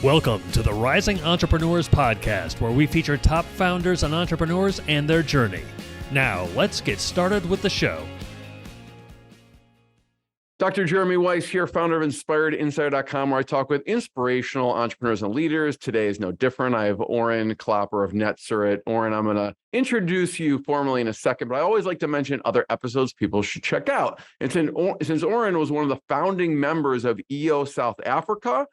Welcome to the Rising Entrepreneurs Podcast, where we feature top founders and entrepreneurs and their journey. Now, let's get started with the show. Dr. Jeremy Weiss here, founder of InspiredInsider.com, where I talk with inspirational entrepreneurs and leaders. Today is no different. I have Orrin Klopper of Netsurit. Orrin, I'm going to introduce you formally in a second, but I always like to mention other episodes people should check out. And since Orrin was one of the founding members of EO South Africa,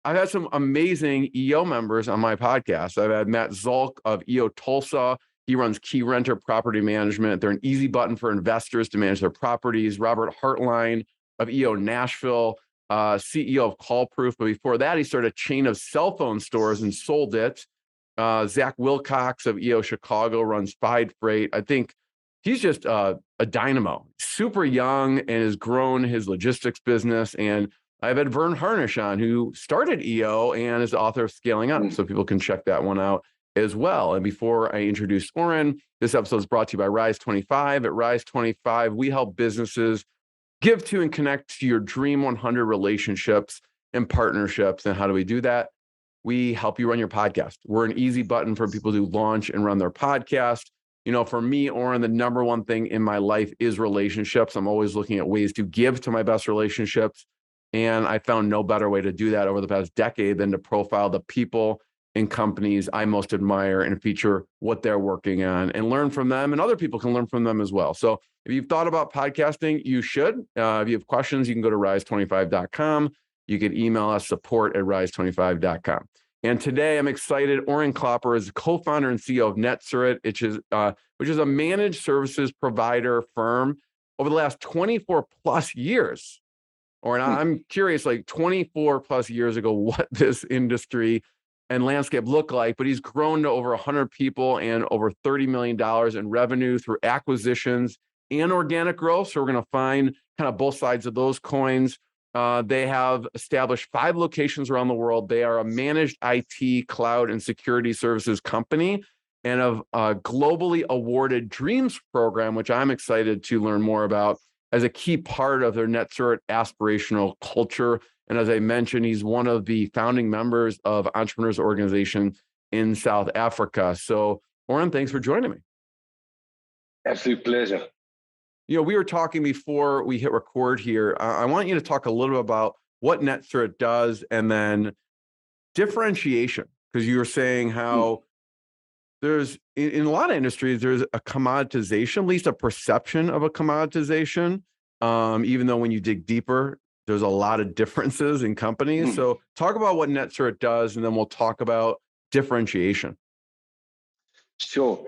I've had some amazing EO members on my podcast. I've had Matt Zolk of EO Tulsa. He runs Key Renter Property Management. They're an easy button for investors to manage their properties. Robert Hartline of EO Nashville, CEO of Callproof. But before that, he started a chain of cell phone stores and sold it. Zach Wilcox of EO Chicago runs Fide Freight. I think he's just a dynamo, super young, and has grown his logistics business. And I've had Vern Harnish on, who started EO and is the author of Scaling Up. So people can check that one out as well. And before I introduce Orrin, this episode is brought to you by Rise 25. At Rise 25, we help businesses give to and connect to your Dream 100 relationships and partnerships. And how do we do that? We help you run your podcast. We're an easy button for people to launch and run their podcast. You know, for me, Orrin, the number one thing in my life is relationships. I'm always looking at ways to give to my best relationships. And I found no better way to do that over the past decade than to profile the people and companies I most admire and feature what they're working on and learn from them, and other people can learn from them as well. So if you've thought about podcasting, you should. If you have questions, you can go to rise25.com. You can email us support@rise25.com. And today I'm excited. Orrin Klopper is co-founder and CEO of Netsurit, which is a managed services provider firm over the last 24 plus years. Or I'm curious, like 24 plus years ago, what this industry and landscape looked like, but he's grown to over 100 people and over $30 million in revenue through acquisitions and organic growth. So we're going to find kind of both sides of those coins. They have established 5 locations around the world. They are a managed IT, cloud, and security services company, and of a globally awarded Dreams program, which I'm excited to learn more about, as a key part of their Netsurit aspirational culture. And as I mentioned, he's one of the founding members of Entrepreneurs Organization in South Africa. So, Orrin, thanks for joining me. Absolute pleasure. You know, we were talking before we hit record here. I want you to talk a little bit about what Netsurit does and then differentiation, because you were saying how there's, in a lot of industries, there's a commoditization, at least a perception of a commoditization, even though when you dig deeper, there's a lot of differences in companies. So talk about what Netsurit does, and then we'll talk about differentiation. Sure.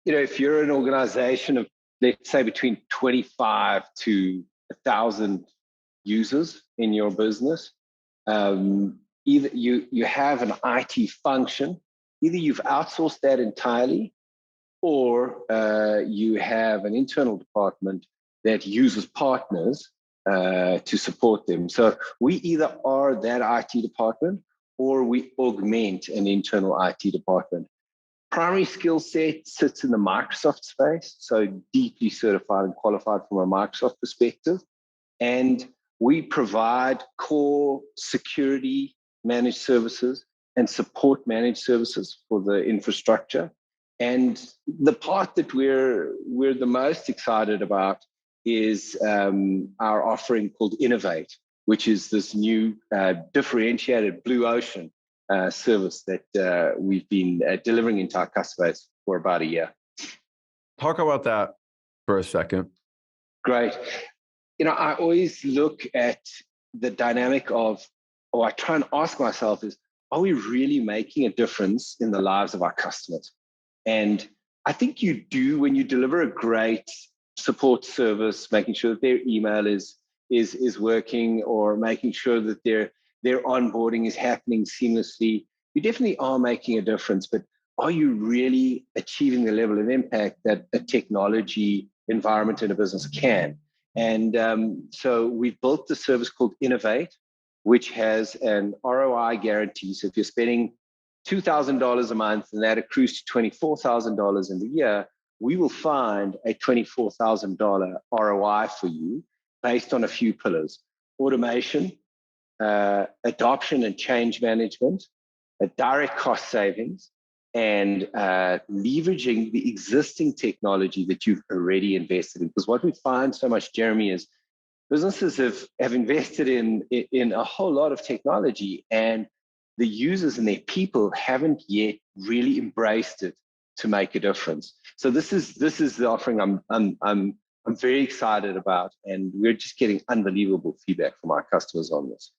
You know, if you're an organization of, let's say, between 25 to 1,000 users in your business, either you have an IT function. Either you've outsourced that entirely, or you have an internal department that uses partners to support them. So we either are that IT department, or we augment an internal IT department. Primary skill set sits in the Microsoft space, so deeply certified and qualified from a Microsoft perspective. And we provide core security managed services and support managed services for the infrastructure. And the part that we're the most excited about is our offering called Innovate, which is this new differentiated blue ocean service that we've been delivering into our customer base for about a year. Talk about that for a second. Great. You know, I always look at the dynamic of, or I try and ask myself is, are we really making a difference in the lives of our customers? And I think you do when you deliver a great support service, making sure that their email is working, or making sure that their onboarding is happening seamlessly. You definitely are making a difference, but are you really achieving the level of impact that a technology environment in a business can? And so we've built the service called Innovate, which has an ROI guarantee. So if you're spending $2,000 a month and that accrues to $24,000 in the year, we will find a $24,000 ROI for you based on a few pillars: automation, adoption and change management, direct cost savings, and leveraging the existing technology that you've already invested in. Because what we find so much, Jeremy, is businesses have invested in a whole lot of technology, and the users and their people haven't yet really embraced it to make a difference. So this is the offering I'm very excited about, and we're just getting unbelievable feedback from our customers on this.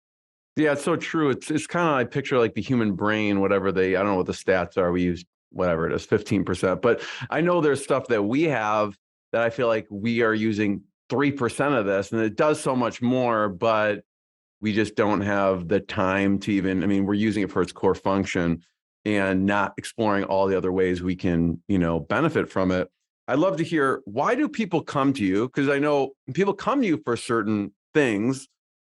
Yeah, it's so true. It's kind of, I picture like the human brain, whatever I don't know what the stats are. We use whatever it is, 15%. But I know there's stuff that we have that I feel like we are using 3% of this, and it does so much more, but we just don't have the time to even, I mean, we're using it for its core function and not exploring all the other ways we can, benefit from it. I'd love to hear, why do people come to you? Because I know people come to you for certain things,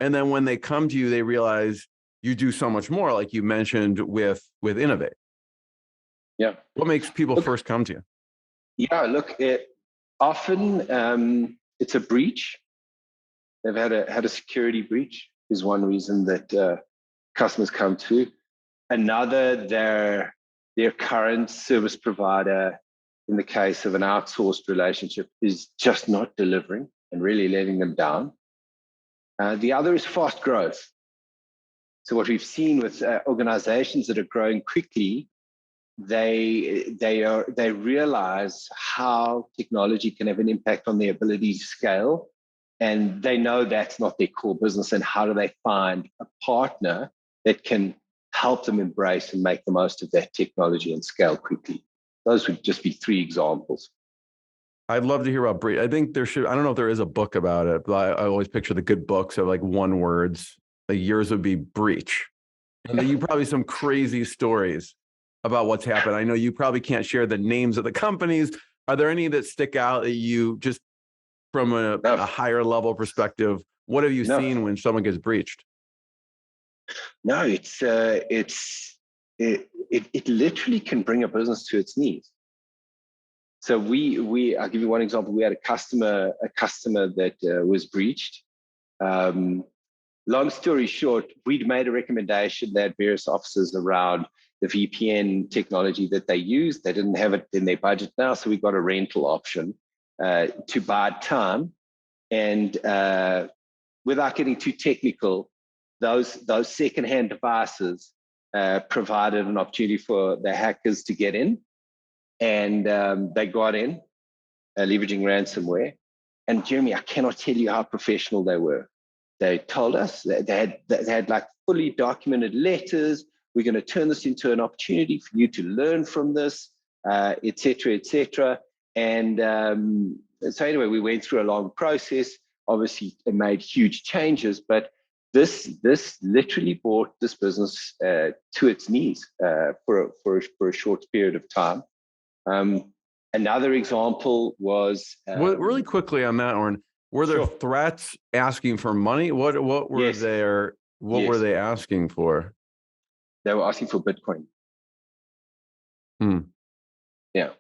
and then when they come to you, they realize you do so much more, like you mentioned with Innovate. Yeah. What makes people first come to you? Yeah, look, often it's a breach. They've had a security breach is one reason that customers come to. Another, their current service provider, in the case of an outsourced relationship, is just not delivering and really letting them down. The other is fast growth. So what we've seen with organizations that are growing quickly, they realize how technology can have an impact on their ability to scale, and they know that's not their core business. And how do they find a partner that can help them embrace and make the most of that technology and scale quickly? Those would just be three examples. I'd love to hear about breach. I think I don't know if there is a book about it, but I always picture the good books of like one words. Like yours would be breach. And then you probably some crazy stories about what's happened. I know you probably can't share the names of the companies. Are there any that stick out that you just from a higher level perspective, what have you seen when someone gets breached? No, it literally can bring a business to its knees. So I'll give you one example. We had a customer that was breached. Long story short, we'd made a recommendation that various offices around the VPN technology that they used, they didn't have it in their budget now, so we got a rental option to buy time. And without getting too technical, those secondhand devices provided an opportunity for the hackers to get in. And they got in, leveraging ransomware. And Jeremy, I cannot tell you how professional they were. They told us that they had like fully documented letters. We're going to turn this into an opportunity for you to learn from this, et cetera, et cetera. And so anyway, we went through a long process. Obviously, it made huge changes, but this literally brought this business to its knees for a short period of time. Another example was really quickly on that, Orrin. Were there threats asking for money? What were were they asking for? They were asking for Bitcoin. Yeah.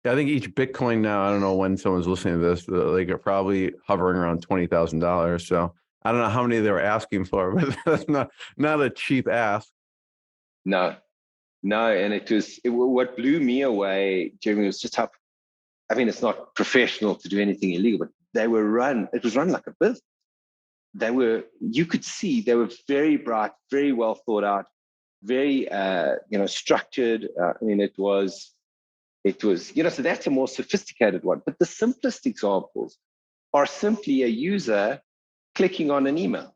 I think each Bitcoin now, I don't know when someone's listening to this, they are probably hovering around $20,000. So I don't know how many they were asking for, but that's not a cheap ask. No, and what blew me away, Jeremy, was just how, I mean, it's not professional to do anything illegal, but it was run like a business. You could see they were very bright, very well thought out, very, structured. I mean, it was, so that's a more sophisticated one. But the simplest examples are simply a user clicking on an email,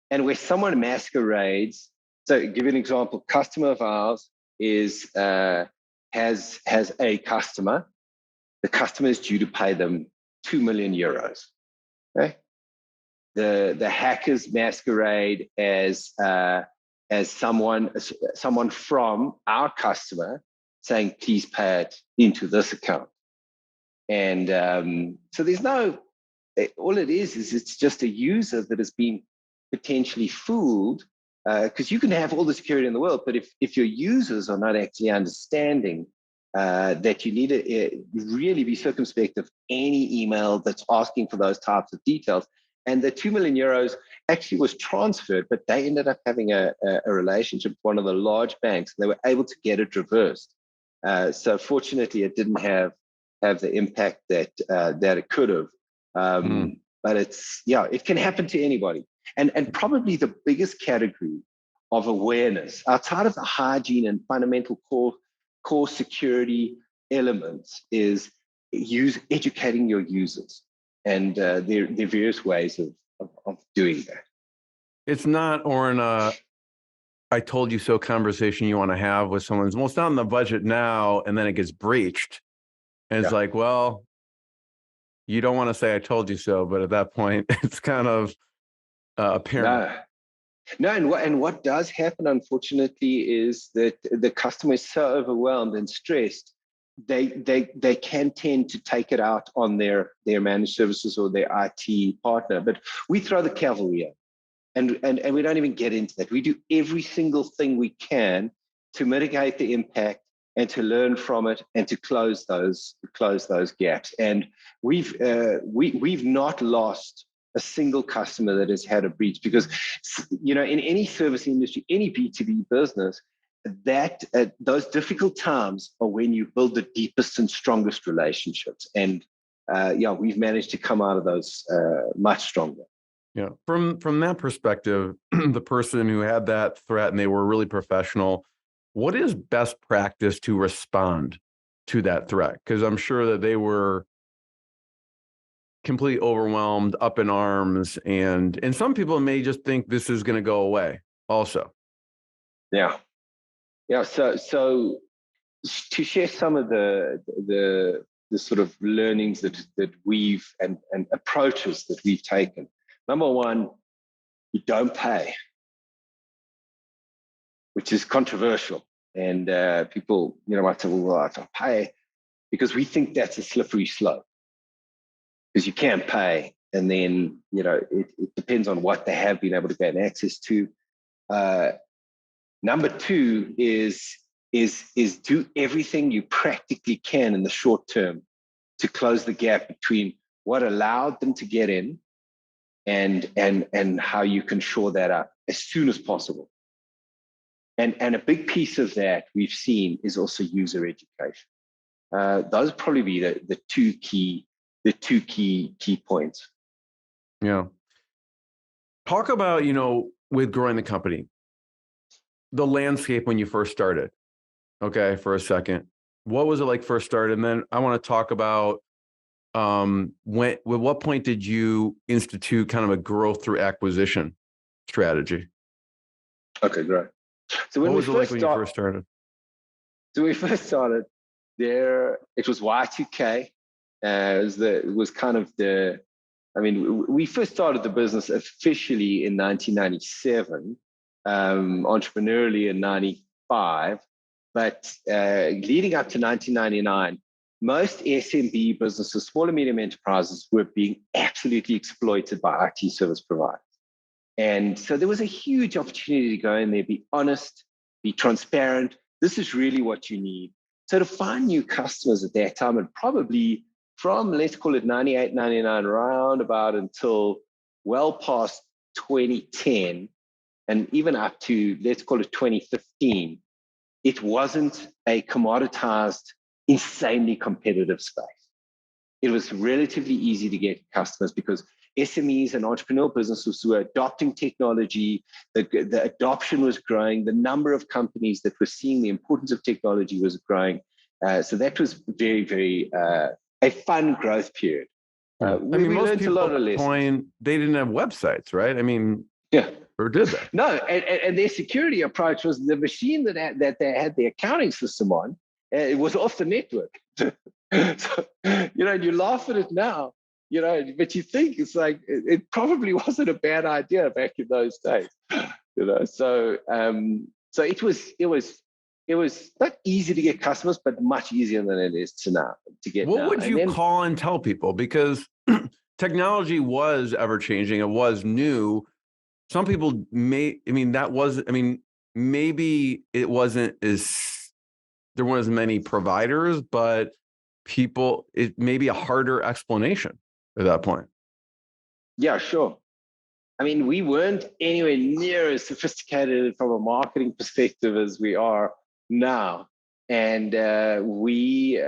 and where someone masquerades. So, give you an example. Customer of ours has a customer. The customer is due to pay them 2 million euros. Okay, the hackers masquerade as someone from our customer saying, "Please pay it into this account." And so there's no. All it is it's just a user that has been potentially fooled. Because you can have all the security in the world, but if your users are not actually understanding that you need to really be circumspect of any email that's asking for those types of details, And the 2 million euros actually was transferred, but they ended up having a relationship with one of the large banks. They were able to get it reversed. So fortunately, it didn't have the impact that it could have. But it can happen to anybody. And probably the biggest category of awareness outside of the hygiene and fundamental core security elements is educating your users. And there are various ways of doing that. It's not, Orrin, I told you so conversation you want to have with someone. Well, it's not in the budget now, and then it gets breached. And it's like, well, you don't want to say I told you so, but at that point, it's kind of apparent. No, and what does happen, unfortunately, is that the customer is so overwhelmed and stressed, they can tend to take it out on their managed services or their IT partner. But we throw the cavalry in, and we don't even get into that. We do every single thing we can to mitigate the impact and to learn from it and to close those gaps. And we've not lost a single customer that has had a breach, because in any service industry, any B2B business, that those difficult times are when you build the deepest and strongest relationships. And we've managed to come out of those much stronger. Yeah. From that perspective, the person who had that threat and they were really professional, what is best practice to respond to that threat? Because I'm sure that they were completely overwhelmed, up in arms, and some people may just think this is going to go away also. Yeah. So to share some of the sort of learnings that we've and approaches that we've taken. Number one, you don't pay, which is controversial. And people, might say, well, I don't pay, because we think that's a slippery slope, because you can't pay. And then, it depends on what they have been able to gain access to. Number two is do everything you practically can in the short term to close the gap between what allowed them to get in and how you can shore that up as soon as possible. And a big piece of that we've seen is also user education. Those probably be the two key points. Yeah. Talk about, with growing the company, the landscape when you first started. Okay, for a second. What was it like first started? And then I want to talk about with what point did you institute kind of a growth through acquisition strategy? Okay, great. So what was it like when you first started? So we first started there, it was Y2K. It was kind of we first started the business officially in 1997, entrepreneurially in 95. But leading up to 1999, most SMB businesses, small and medium enterprises, were being absolutely exploited by IT service providers. And so there was a huge opportunity to go in there, be honest, be transparent. This is really what you need. So to find new customers at that time, and probably from, let's call it 98, 99, roundabout until well past 2010, and even up to, let's call it 2015, it wasn't a commoditized, insanely competitive space. It was relatively easy to get customers because SMEs and entrepreneurial businesses were adopting technology, the adoption was growing, the number of companies that were seeing the importance of technology was growing. So that was very, very a fun growth period. We most learned people a lot of at that lessons. point, they didn't have websites, right? Yeah. Or did they? No, and their security approach was the machine that they had the accounting system on, it was off the network. So, you laugh at it now, but you think it's like, it probably wasn't a bad idea back in those days, So it was not easy to get customers, but much easier than it is to get now. What would you call and tell people? Because technology was ever changing. It was new. Some people maybe it wasn't there weren't as many providers, but it may be a harder explanation at that point. Yeah, sure. I mean, we weren't anywhere near as sophisticated from a marketing perspective as we are now. And we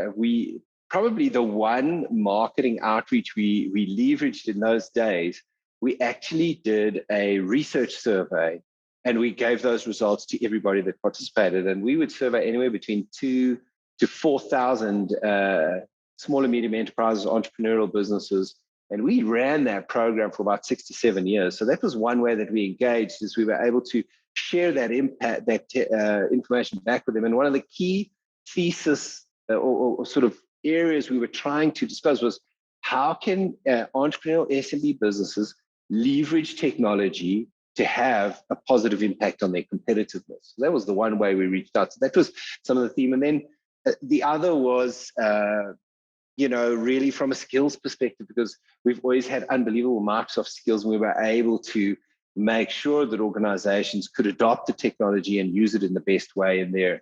probably the one marketing outreach we leveraged in those days, we actually did a research survey and we gave those results to everybody that participated. And we would survey anywhere between 2,000 to 4,000 small and medium enterprises, entrepreneurial businesses. And we ran that program for about 6 to 7 years. So that was one way that we engaged, is we were able to share that impact, that information back with them. And one of the key thesis or sort of areas we were trying to discuss was how can entrepreneurial SMB businesses leverage technology to have a positive impact on their competitiveness. So that was the one way we reached out. So that was some of the theme. And then the other was, really from a skills perspective, because we've always had unbelievable Microsoft skills, and we were able to make sure that organizations could adopt the technology and use it in the best way in their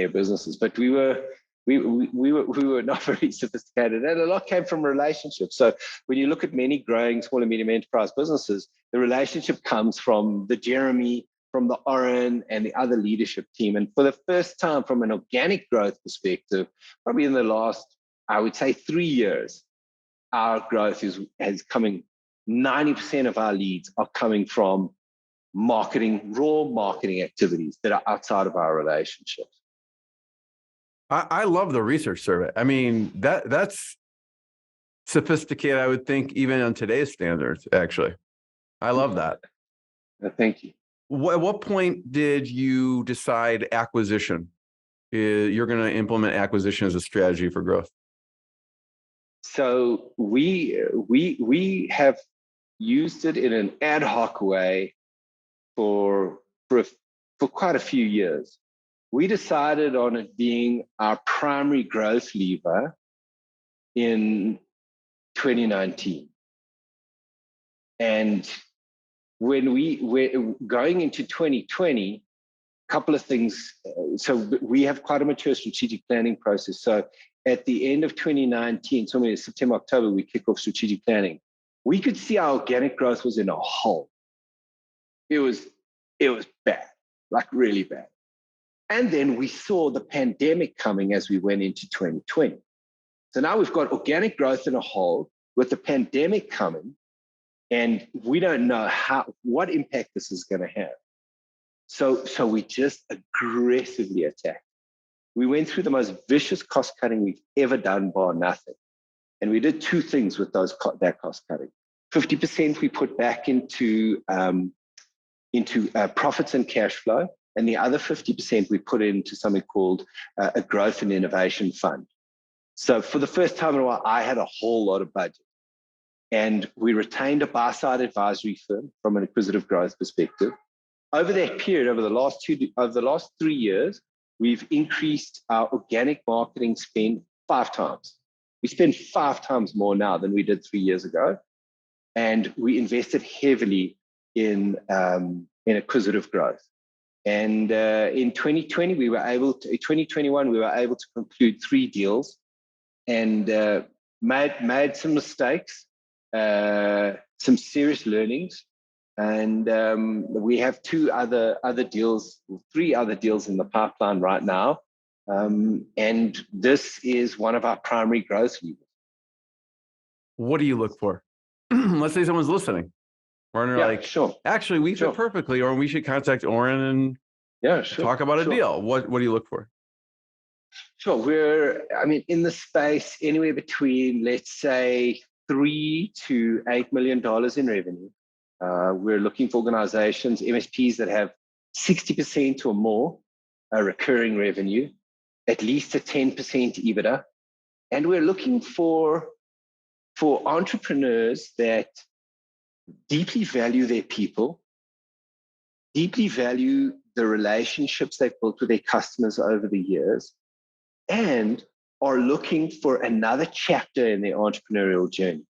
businesses. But we were not very sophisticated, and a lot came from relationships. So when you look at many growing small and medium enterprise businesses, the relationship comes from the Jeremy, from the Orrin, and the other leadership team. And for the first time, from an organic growth perspective, probably in the last, I would say, 3 years, our growth is coming. 90% of our leads are coming from raw marketing activities that are outside of our relationships. I love the research survey. I mean, that's sophisticated, I would think, even on today's standards, actually. I love that. Thank you. At what point did you decide acquisition? You're going to implement acquisition as a strategy for growth? So we have used it in an ad hoc way for quite a few years. We decided on it being our primary growth lever in 2019. And when we're going into 2020, a couple of things. So we have quite a mature strategic planning process. So at the end of 2019, so in September, October, we kick off strategic planning. We could see our organic growth was in a hole. It was bad, like really bad. And then we saw the pandemic coming as we went into 2020. So now we've got organic growth in a hole with the pandemic coming, and we don't know what impact this is going to have. So we just aggressively attacked. We went through the most vicious cost cutting we've ever done, bar nothing. And we did two things with that cost cutting. 50% we put back into profits and cash flow, and the other 50% we put into something called a growth and innovation fund. So for the first time in a while, I had a whole lot of budget. And we retained a buy-side advisory firm from an acquisitive growth perspective. Over that period, over the last 3 years, we've increased our organic marketing spend 5 times. We spend 5 times more now than we did 3 years ago. And we invested heavily in acquisitive growth. And in 2020, 2021, we were able to conclude 3 deals and made some mistakes, some serious learnings. And we have 3 other deals in the pipeline right now. And this is one of our primary growth levers. What do you look for? Let's say someone's listening. Or they're like, sure. Actually, we fit perfectly, or we should contact Orrin and talk about a deal. What do you look for? Sure. We're in the space anywhere between, let's say, $3 to $8 million in revenue. We're looking for organizations, MSPs, that have 60% or more recurring revenue, at least a 10% EBITDA. And we're looking for entrepreneurs that deeply value their people, deeply value the relationships they've built with their customers over the years, and are looking for another chapter in their entrepreneurial journey.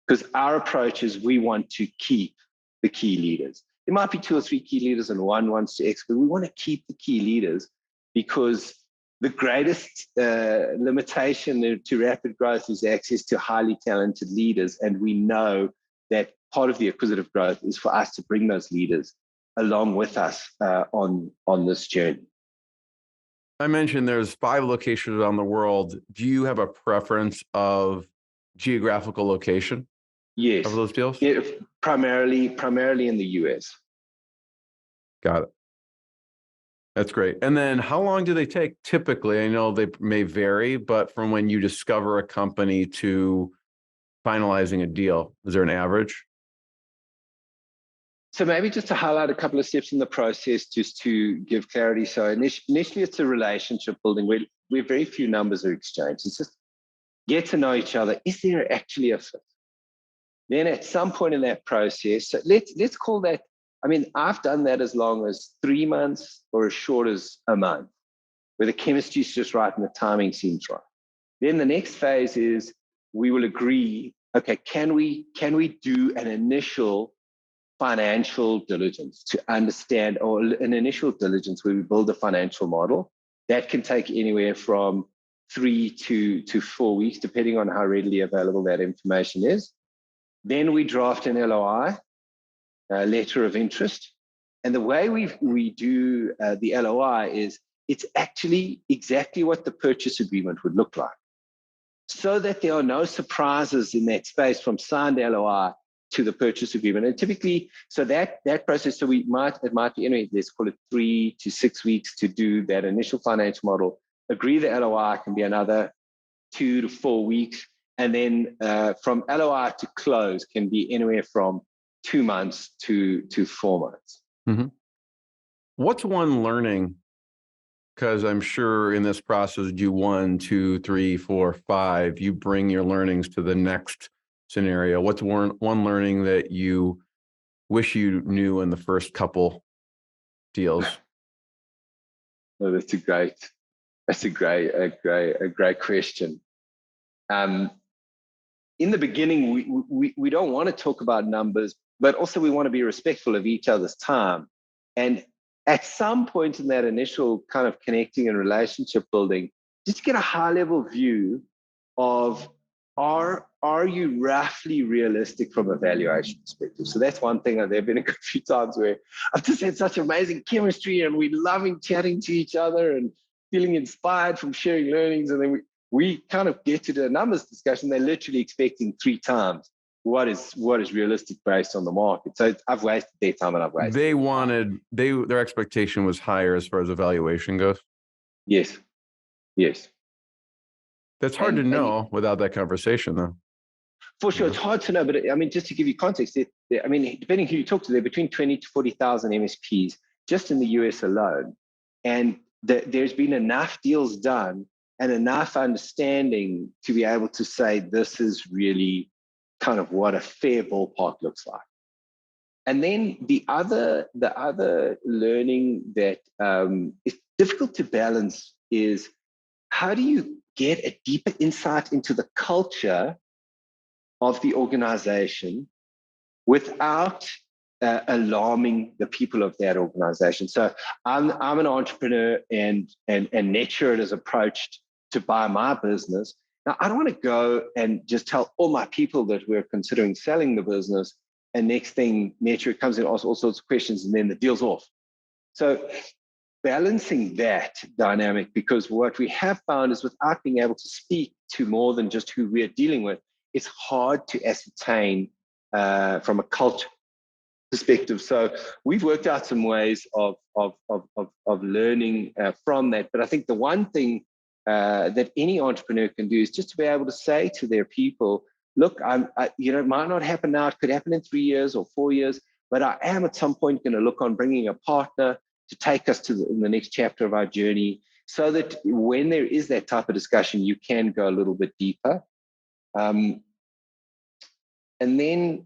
Because our approach is we want to keep the key leaders. There might be 2 or 3 key leaders and one wants to exit, but we want to keep the key leaders, because the greatest limitation to rapid growth is access to highly talented leaders. And we know that part of the acquisitive growth is for us to bring those leaders along with us on this journey. I mentioned there's 5 locations around the world. Do you have a preference of geographical location Yes. of those deals? Yeah, primarily in the US. Got it. That's great. And then how long do they take typically? I know they may vary, but from when you discover a company to finalizing a deal, is there an average? So maybe just to highlight a couple of steps in the process, just to give clarity. So initially it's a relationship building where very few numbers are exchanged. It's just get to know each other. Is there actually a fit? Then at some point in that process, so let's call that, I mean, I've done that as long as 3 months or as short as a month, where the chemistry is just right and the timing seems right. Then the next phase is we will agree, okay, can we do an initial financial diligence to understand, or an initial diligence where we build a financial model that can take anywhere from 3 to 4 weeks, depending on how readily available that information is. Then we draft an LOI, a letter of interest. And the way we do the LOI is it's actually exactly what the purchase agreement would look like, so that there are no surprises in that space from signed LOI to the purchase agreement. And typically, so that process, so it might be anyway, let's call it 3 to 6 weeks to do that initial financial model. Agree the LOI can be another 2 to 4 weeks. And then from LOI to close can be anywhere from 2 months to 4 months. Mm-hmm. What's one learning? Because I'm sure in this process, do 1, 2, 3, 4, 5, you bring your learnings to the next scenario. What's one learning that you wish you knew in the first couple deals? Oh, that's a great question. In the beginning, we don't want to talk about numbers, but also we want to be respectful of each other's time. And at some point in that initial kind of connecting and relationship building, just get a high level view of are you roughly realistic from a valuation perspective? So that's one thing. There have been a good few times where I've just had such amazing chemistry and we're loving chatting to each other and feeling inspired from sharing learnings. And then we kind of get to the numbers discussion. They're literally expecting 3 times what is realistic based on the market. So I've wasted their time and I've wasted. Their expectation was higher as far as evaluation goes. Yes. That's hard to know without that conversation, though. For sure, it's hard to know, but I mean, just to give you context, I mean, depending who you talk to, there are between 20 to 40,000 MSPs just in the US alone, and there's been enough deals done and enough understanding to be able to say this is really kind of what a fair ballpark looks like. And then the other learning that is difficult to balance is how do you get a deeper insight into the culture of the organization without alarming the people of that organization. So I'm an entrepreneur, and Netsurit is approached to buy my business. Now, I don't want to go and just tell all my people that we're considering selling the business, and next thing Netsurit comes in, asks all sorts of questions, and then the deal's off. So balancing that dynamic, because what we have found is without being able to speak to more than just who we're dealing with, it's hard to ascertain from a culture perspective. So we've worked out some ways of learning from that. But I think the one thing that any entrepreneur can do is just to be able to say to their people, look, it might not happen now. It could happen in 3 years or 4 years, but I am at some point going to look on bringing a partner to take us to the next chapter of our journey, so that when there is that type of discussion, you can go a little bit deeper. And then,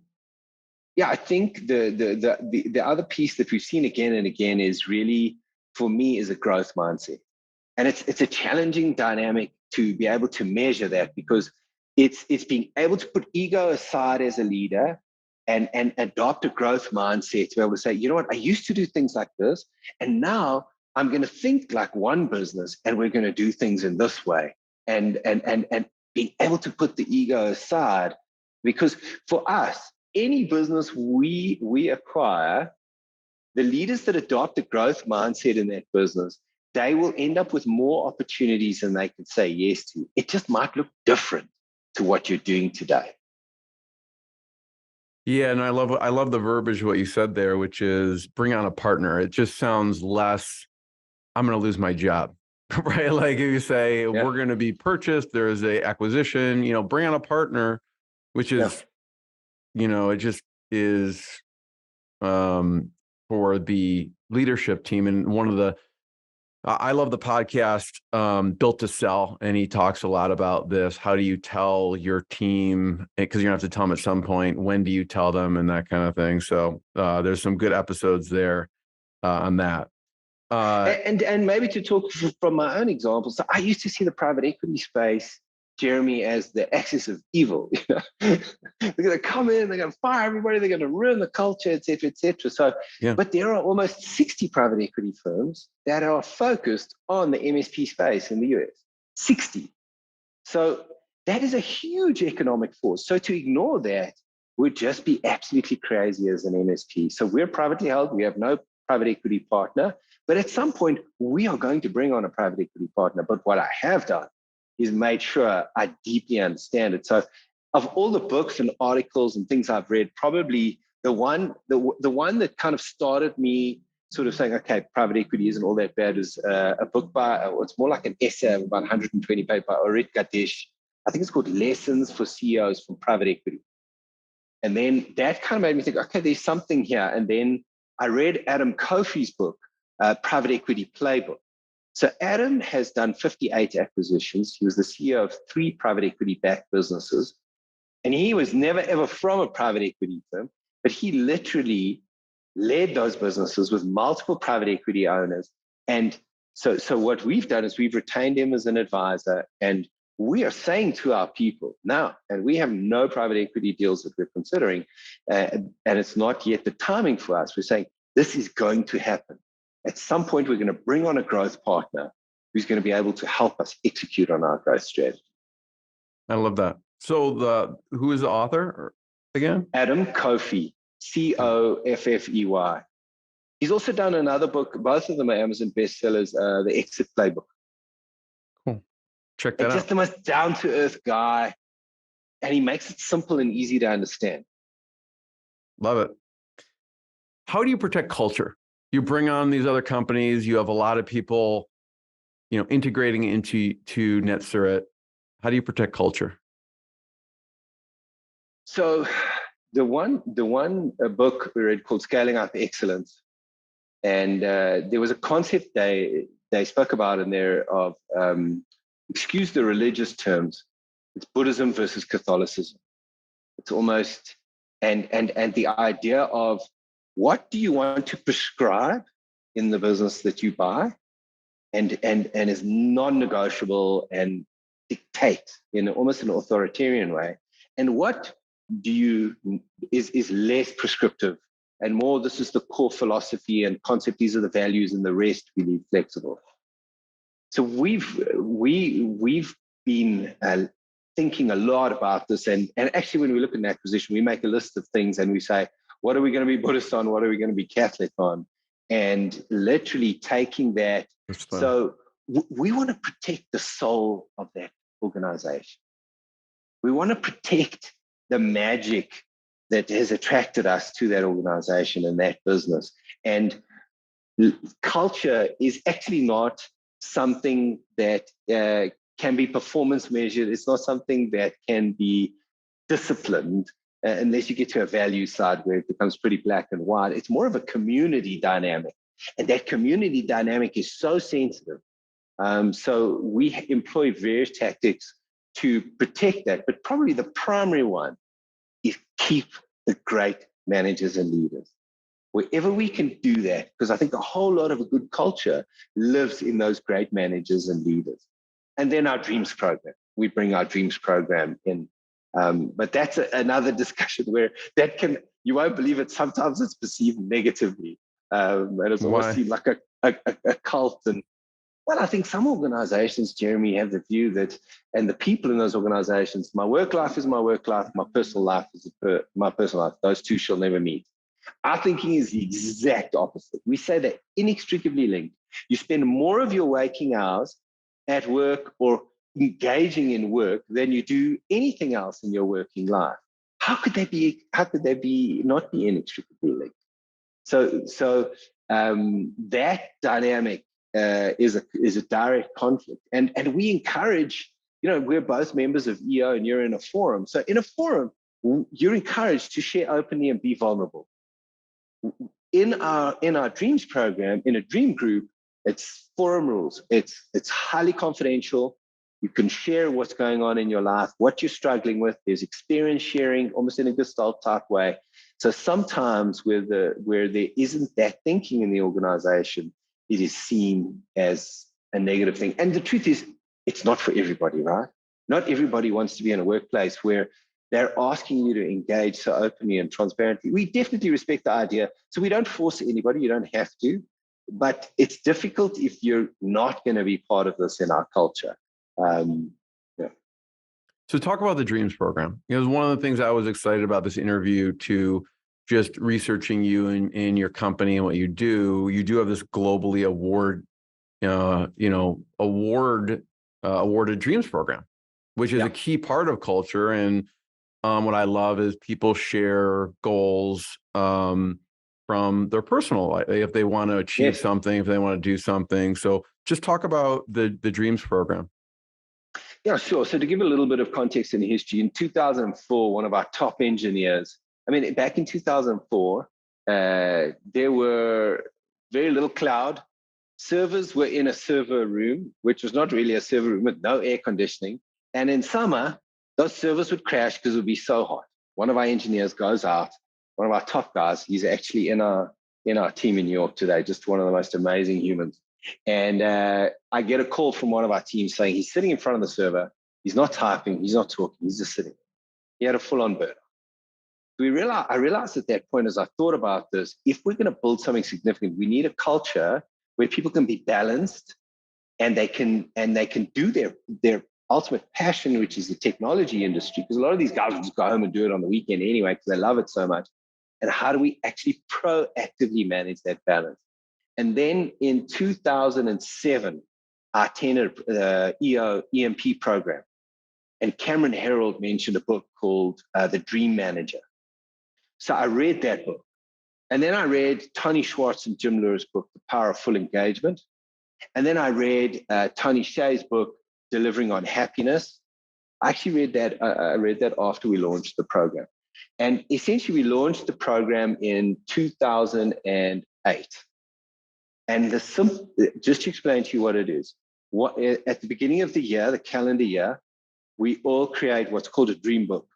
yeah, I think the other piece that we've seen again and again is really, for me, is a growth mindset. And it's a challenging dynamic to be able to measure that, because it's being able to put ego aside as a leader and adopt a growth mindset to be able to say, you know what, I used to do things like this, and now I'm going to think like one business, and we're going to do things in this way, and being able to put the ego aside. Because for us, any business we acquire, the leaders that adopt a growth mindset in that business, they will end up with more opportunities than they can say yes to. It just might look different to what you're doing today. Yeah, and I love the verbiage what you said there, which is bring on a partner. It just sounds less, I'm going to lose my job, right? Like if you say we're going to be purchased, there is a acquisition, bring on a partner, which is, it just is for the leadership team. And I love the podcast Built to Sell, and he talks a lot about this. How do you tell your team? Because you're gonna have to tell them at some point. When do you tell them, and that kind of thing. So there's some good episodes there on that. And maybe to talk from my own examples, so I used to see the private equity space, Jeremy, as the axis of evil. They're going to come in, they're going to fire everybody, they're going to ruin the culture, et cetera, et cetera. So, but there are almost 60 private equity firms that are focused on the MSP space in the US. 60. So that is a huge economic force. So to ignore that would just be absolutely crazy as an MSP. So we're privately held. We have no private equity partner. But at some point, we are going to bring on a private equity partner. But what I have done is made sure I deeply understand it. So of all the books and articles and things I've read, probably the one that kind of started me sort of saying, okay, private equity isn't all that bad is a book by, it's more like an essay of about 120 pages by Orrin Klopper. I think it's called Lessons for CEOs from Private Equity. And then that kind of made me think, okay, there's something here. And then I read Adam Kofi's book, Private Equity Playbook. So Adam has done 58 acquisitions. He was the CEO of 3 private equity-backed businesses. And he was never, ever from a private equity firm, but he literally led those businesses with multiple private equity owners. And so what we've done is we've retained him as an advisor, and we are saying to our people now, and we have no private equity deals that we're considering, and it's not yet the timing for us. We're saying this is going to happen. At some point, we're going to bring on a growth partner who's going to be able to help us execute on our growth strategy. I love that. So who is the author again? Adam Kofi, Koffey. He's also done another book. Both of them are Amazon bestsellers, The Exit Playbook. Cool. Check that out. Just the most down-to-earth guy, and he makes it simple and easy to understand. Love it. How do you protect culture? You bring on these other companies. You have a lot of people, integrating into Netsurit. How do you protect culture? So the one book we read called Scaling Up Excellence, and there was a concept they spoke about in there of, excuse the religious terms, it's Buddhism versus Catholicism. It's almost, and the idea of what do you want to prescribe in the business that you buy, and is non-negotiable and dictate in almost an authoritarian way, and what is less prescriptive and more, this is the core philosophy and concept, these are the values, and the rest we leave flexible. So we've been thinking a lot about this, and actually when we look at an acquisition, we make a list of things and we say, what are we going to be Buddhist on? What are we going to be Catholic on? And literally taking that. So we want to protect the soul of that organization. We want to protect the magic that has attracted us to that organization and that business. And culture is actually not something that can be performance measured. It's not something that can be disciplined unless you get to a value side where it becomes pretty black and white. It's more of a community dynamic. And that community dynamic is so sensitive. So we employ various tactics to protect that. But probably the primary one is keep the great managers and leaders. Wherever we can do that, because I think a whole lot of a good culture lives in those great managers and leaders. And then our dreams program. We bring our dreams program in. But that's another discussion where you won't believe it, sometimes it's perceived negatively. And it's almost seemed like a cult. And Well, I think some organizations, Jeremy, have the view that, and the people in those organizations, my work life is my work life, my personal life is my personal life. Those two shall never meet. Our thinking is the exact opposite. We say they're inextricably linked. You spend more of your waking hours at work or engaging in work than you do anything else in your working life. How could they be not be inextricably linked? So that dynamic is a direct conflict, and we encourage. We're both members of EO, and you're in a forum. So in a forum, you're encouraged to share openly and be vulnerable. In our dreams program, in a dream group, it's forum rules. It's highly confidential. You can share what's going on in your life, what you're struggling with. There's experience sharing, almost in a Gestalt type way. So sometimes where there isn't that thinking in the organization, it is seen as a negative thing. And the truth is, it's not for everybody, right? Not everybody wants to be in a workplace where they're asking you to engage so openly and transparently. We definitely respect the idea. So we don't force anybody. You don't have to. But it's difficult if you're not going to be part of this in our culture. Yeah. So talk about the Dreams program. It was one of the things I was excited about this interview, to just researching you and your company and what you do. You do have this globally awarded Dreams program, which is a key part of culture. And what I love is people share goals from their personal life, if they want to achieve something, if they want to do something. So just talk about the Dreams program. Yeah, sure. So to give a little bit of context and history, in 2004, one of our top engineers, back in 2004, there were very little cloud. Servers were in a server room, which was not really a server room, with no air conditioning. And in summer, those servers would crash because it would be so hot. One of our engineers goes out, one of our top guys, he's actually in our team in New York today, just one of the most amazing humans. And I get a call from one of our teams saying he's sitting in front of the server. He's not typing. He's not talking. He's just sitting. He had a full-on burnout. I realized at that point, as I thought about this, if we're going to build something significant, we need a culture where people can be balanced and they can do their ultimate passion, which is the technology industry. Because a lot of these guys will just go home and do it on the weekend anyway because they love it so much. And how do we actually proactively manage that balance? And then in 2007, I attended EO EMP program. And Cameron Herold mentioned a book called The Dream Manager. So I read that book. And then I read Tony Schwartz and Jim Lure's book, The Power of Full Engagement. And then I read Tony Hsieh's book, Delivering on Happiness. I actually read that. I read that after we launched the program. And essentially, we launched the program in 2008. And just to explain to you what it is, at the beginning of the year, the calendar year, we all create what's called a dream book,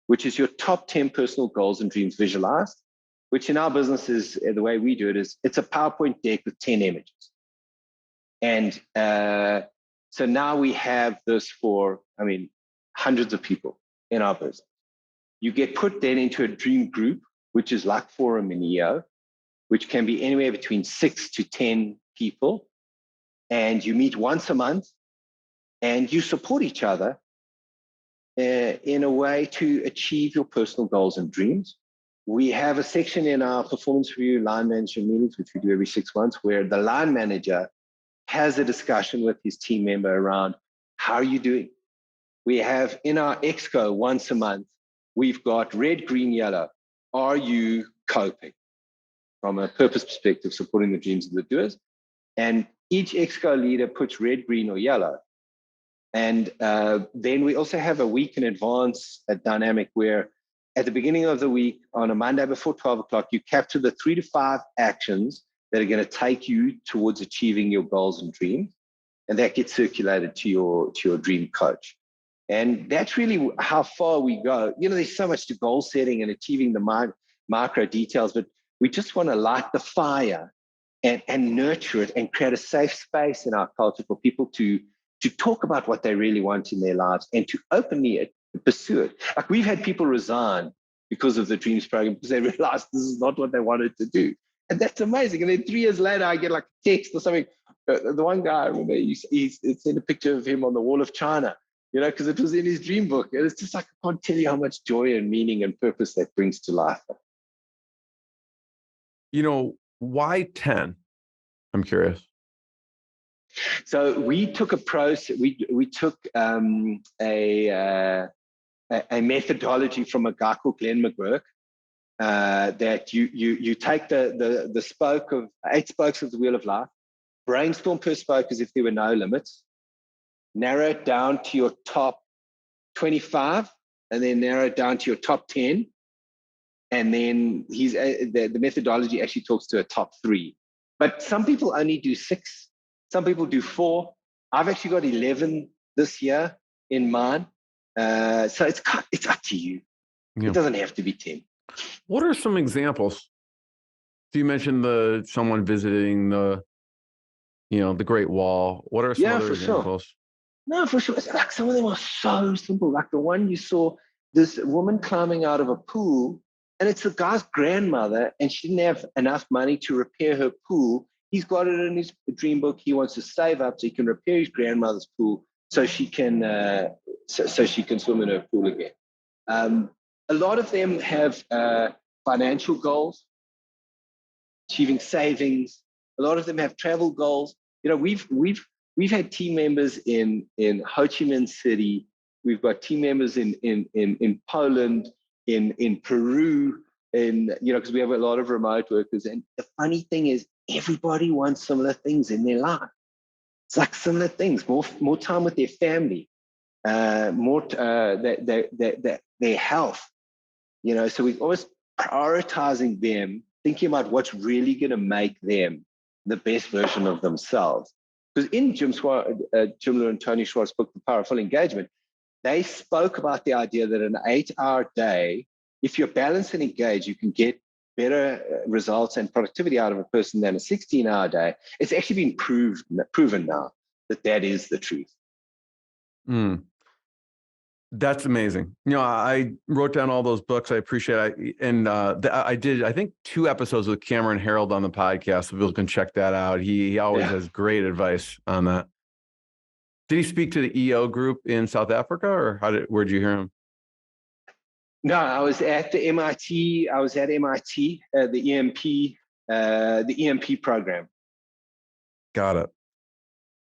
which is your top 10 personal goals and dreams visualized, which in our business is, the way we do it is, it's a PowerPoint deck with 10 images. And so now we have this for, hundreds of people in our business. You get put then into a dream group, which is like Forum in EO, which can be anywhere between 6 to 10 people. And you meet once a month and you support each other in a way to achieve your personal goals and dreams. We have a section in our performance review line management meetings, which we do every 6 months, where the line manager has a discussion with his team member around, how are you doing? We have in our exco once a month, we've got red, green, yellow. Are you coping? From a purpose perspective, supporting the dreams of the doers. And each exco leader puts red, green, or yellow. And then we also have a week in advance dynamic where at the beginning of the week, on a Monday before 12 o'clock, you capture the 3 to 5 actions that are going to take you towards achieving your goals and dreams. And that gets circulated to your dream coach. And that's really how far we go. There's so much to goal setting and achieving the micro details, but we just want to light the fire and nurture it and create a safe space in our culture for people to talk about what they really want in their lives and to openly pursue it. Like, we've had people resign because of the Dreams program because they realized this is not what they wanted to do. And that's amazing. And then 3 years later, I get like a text or something, The one guy, I remember, he's sent a picture of him on the wall of China, because it was in his dream book. And it's just like, I can't tell you how much joy and meaning and purpose that brings to life. Why 10? I'm curious. So we took a process. We took a methodology from a guy called Glenn McGurk, that you take the spoke of 8 spokes of the wheel of life, brainstorm per spoke as if there were no limits, narrow it down to your top 25, and then narrow it down to your top 10. And then the methodology actually talks to a top 3. But some people only do 6. Some people do 4. I've actually got 11 this year in mine. So it's up to you. Yeah. It doesn't have to be 10. What are some examples? So you mentioned someone visiting the Great Wall. What are some other examples? Sure. No, for sure. It's like some of them are so simple. Like the one you saw, this woman climbing out of a pool, and it's the guy's grandmother, and she didn't have enough money to repair her pool. He's got it in his dream book. He wants to save up so he can repair his grandmother's pool so she can so she can swim in her pool again. A lot of them have financial goals, achieving savings. A lot of them have travel goals. We've had team members in Ho Chi Minh City. We've got team members in Poland, in Peru, because we have a lot of remote workers. And the funny thing is, everybody wants similar things in their life. It's like similar things: more time with their family, more their health. So we're always prioritizing them, thinking about what's really going to make them the best version of themselves. Because in Jim Lohr and Tony Schwartz's book, The Powerful Engagement, they spoke about the idea that an 8-hour day, if you're balanced and engaged, you can get better results and productivity out of a person than a 16-hour day. It's actually been proven now that is the truth. That's amazing. I wrote down all those books. I appreciate it. And I did, I think, 2 episodes with Cameron Harold on the podcast. So people can check that out. He always has great advice on that. Did he speak to the EO group in South Africa, or where'd you hear him? No, I was at the MIT. I was at MIT, the EMP program. Got it.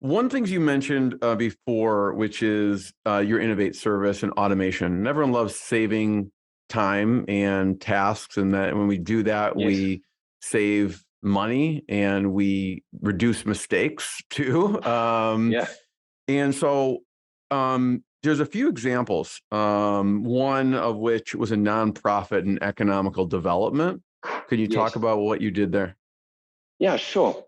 One thing you mentioned before, which is your Innovate service and automation. And everyone loves saving time and tasks, and that when we do that, we save money and we reduce mistakes too. And so there's a few examples, one of which was a nonprofit in economical development. Could you talk about what you did there? Yeah, sure.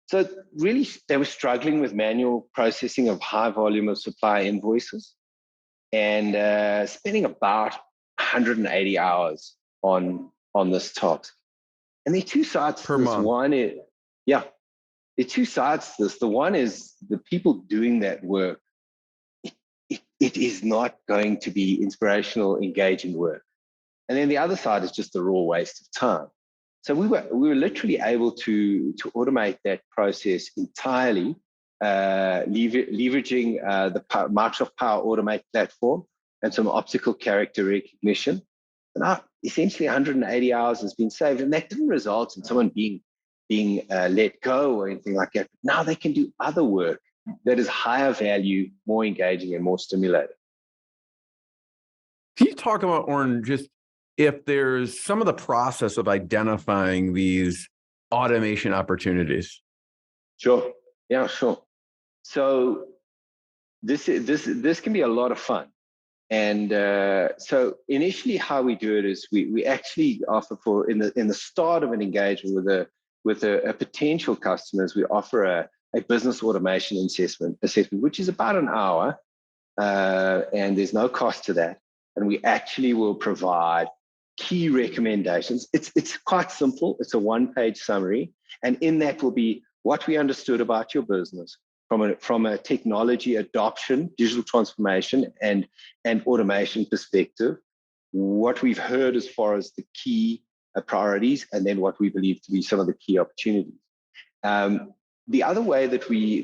So really, they were struggling with manual processing of high volume of supply invoices and spending about 180 hours on this task. And there are 2 sides to this. One is, there are 2 sides to this. The one is the people doing that work. It is not going to be inspirational, engaging work. And then the other side is just the raw waste of time. So we were literally able to automate that process entirely, leveraging the Microsoft Power Automate platform and some optical character recognition. And essentially 180 hours has been saved, and that didn't result in someone being let go or anything like that. Now they can do other work that is higher value, more engaging, and more stimulating. Can you talk about, Orrin, just if there's some of the process of identifying these automation opportunities? Sure. Yeah, sure. So this can be a lot of fun. And so initially how we do it is we actually offer in the start of an engagement with a potential customers, we offer a business automation assessment, which is about an hour, and there's no cost to that. And we actually will provide key recommendations. It's quite simple. It's a 1-page summary. And in that will be what we understood about your business from a technology adoption, digital transformation, and automation perspective, what we've heard as far as the key priorities, and then what we believe to be some of the key opportunities. the other way that we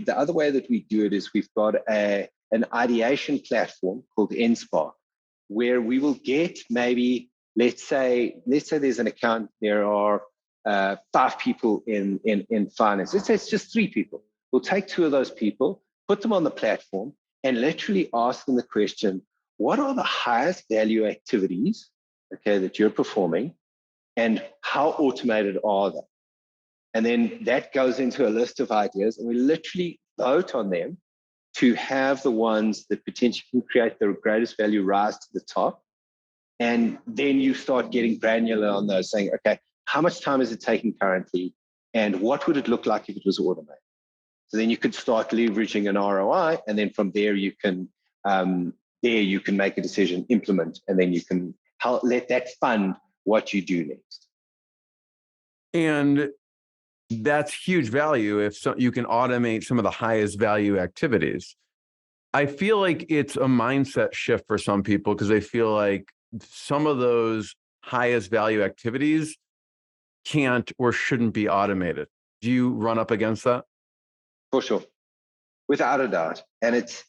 do it is we've got an ideation platform called NSpark, where we will get maybe, let's say there's an account, there are 5 people in finance. Let's say it's just 3 people. We'll take 2 of those people, put them on the platform, and literally ask them the question, what are the highest value activities, okay, that you're performing, and how automated are they? And then that goes into a list of ideas, and we literally vote on them to have the ones that potentially can create the greatest value rise to the top. And then you start getting granular on those, saying, okay, how much time is it taking currently? And what would it look like if it was automated? So then you could start leveraging an ROI, and then from there you can make a decision, implement, and then you can let that fund what you do next. And that's huge value if you can automate some of the highest value activities. I feel like it's a mindset shift for some people because they feel like some of those highest value activities can't or shouldn't be automated. Do you run up against that? For sure, without a doubt. And it's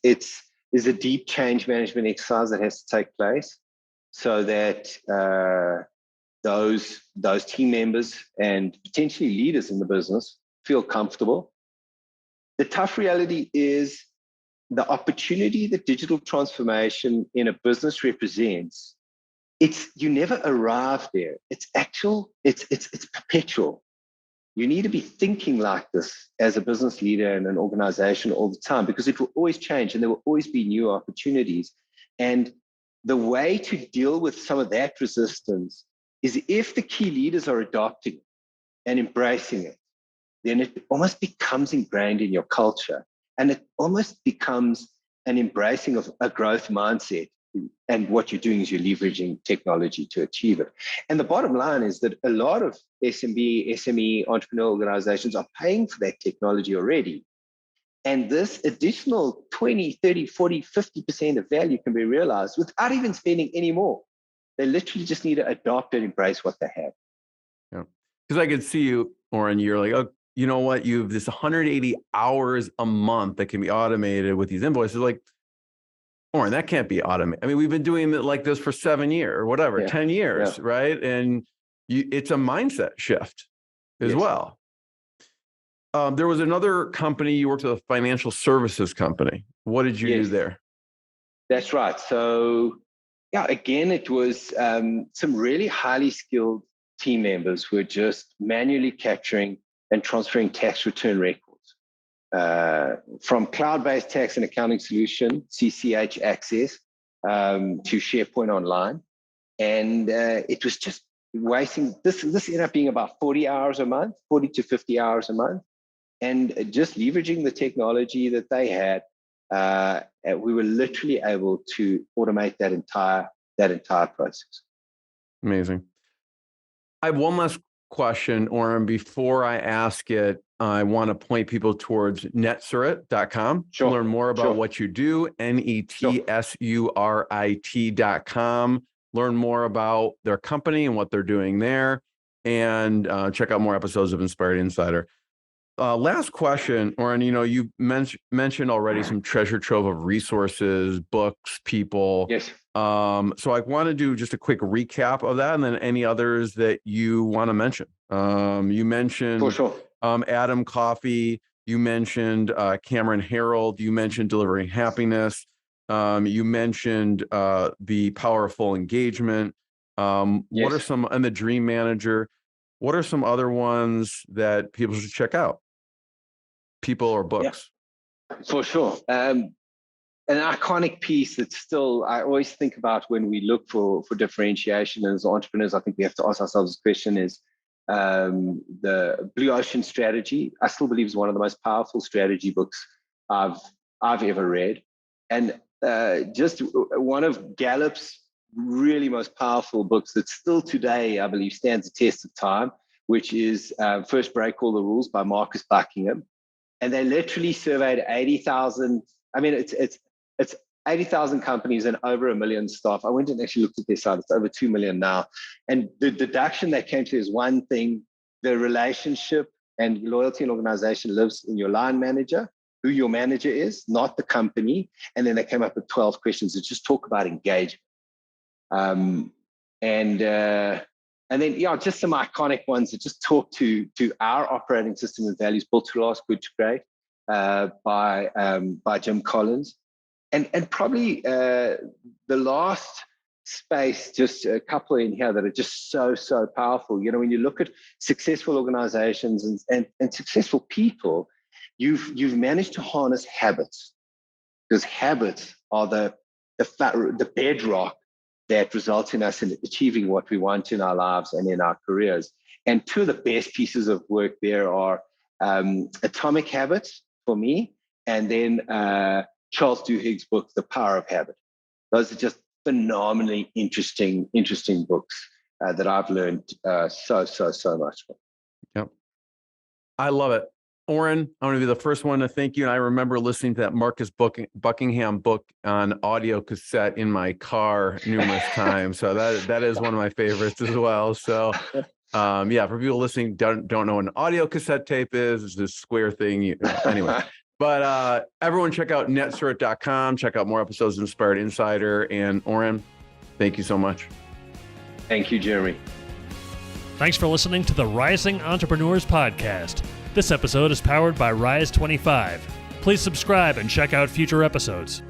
a deep change management exercise that has to take place so that those team members and potentially leaders in the business feel comfortable. The tough reality is the opportunity that digital transformation in a business represents. You never arrive there. It's perpetual. You need to be thinking like this as a business leader in an organization all the time, because it will always change and there will always be new opportunities. And the way to deal with some of that resistance is if the key leaders are adopting it and embracing it, then it almost becomes ingrained in your culture. And it almost becomes an embracing of a growth mindset. And what you're doing is you're leveraging technology to achieve it. And the bottom line is that a lot of SME entrepreneurial organizations are paying for that technology already. And this additional 20, 30, 40, 50% of value can be realized without even spending any more. They literally just need to adopt and embrace what they have. Yeah. Because I could see you, Orrin, you're like, oh, you know what? You have this 180 hours a month that can be automated with these invoices. Like, Orrin, that can't be automated. I mean, we've been doing it like this for 7 years or whatever, 10 years, right? And it's a mindset shift as well. There was another company, you worked with, a financial services company. What did you do there? That's right. So, yeah, again, it was some really highly skilled team members who were just manually capturing and transferring tax return records from cloud-based tax and accounting solution, CCH Access, to SharePoint Online. And it was just wasting, this ended up being about 40 hours a month, 40 to 50 hours a month. And just leveraging the technology that they had, we were literally able to automate that entire process. Amazing. I have one last question, Orrin. Before I ask it, I want to point people towards netsurit.com to learn more about what you do, netsurit.com. Learn more about their company and what they're doing there, and check out more episodes of Inspired Insider. Last question, Orrin, you mentioned already some treasure trove of resources, books, people. Yes. So I want to do just a quick recap of that, and then any others that you want to mention. You mentioned For sure. Adam Coffey. You mentioned Cameron Herold. You mentioned Delivering Happiness. You mentioned The Powerful Engagement. What are some, and The Dream Manager. What are some other ones that people should check out? People or books? Yeah, for sure. An iconic piece that still I always think about when we look for differentiation as entrepreneurs. I think we have to ask ourselves this question: is the Blue Ocean Strategy. I still believe is one of the most powerful strategy books I've ever read, and just one of Gallup's really most powerful books that still today I believe stands the test of time, which is First Break All the Rules by Marcus Buckingham. And they literally surveyed 80,000. I mean, it's 80,000 companies and over 1 million staff. I went and actually looked at their site. It's over 2 million now. And the deduction they came to is one thing: the relationship And loyalty in organization lives in your line manager, who your manager is, not the company. And then they came up with 12 questions that just talk about engagement. And then, just some iconic ones that just talk to our operating system and values, built to last, good to great, by Jim Collins. And probably the last space, just a couple in here that are just so powerful. When you look at successful organizations and successful people, you've managed to harness habits, because habits are the bedrock that results in us in achieving what we want in our lives and in our careers. And two of the best pieces of work there are Atomic Habits for me, and then Charles Duhigg's book, The Power of Habit. Those are just phenomenally interesting books that I've learned so much from. Yep. I love it. Orrin, I want to be the first one to thank you. And I remember listening to that Marcus Buckingham book on audio cassette in my car numerous times. So that is one of my favorites as well. So for people listening, don't know what an audio cassette tape is. It's this square thing. Anyway. But everyone check out netsurit.com. Check out more episodes of Inspired Insider. And Orrin, thank you so much. Thank you, Jeremy. Thanks for listening to the Rising Entrepreneurs Podcast. This episode is powered by Rise 25. Please subscribe and check out future episodes.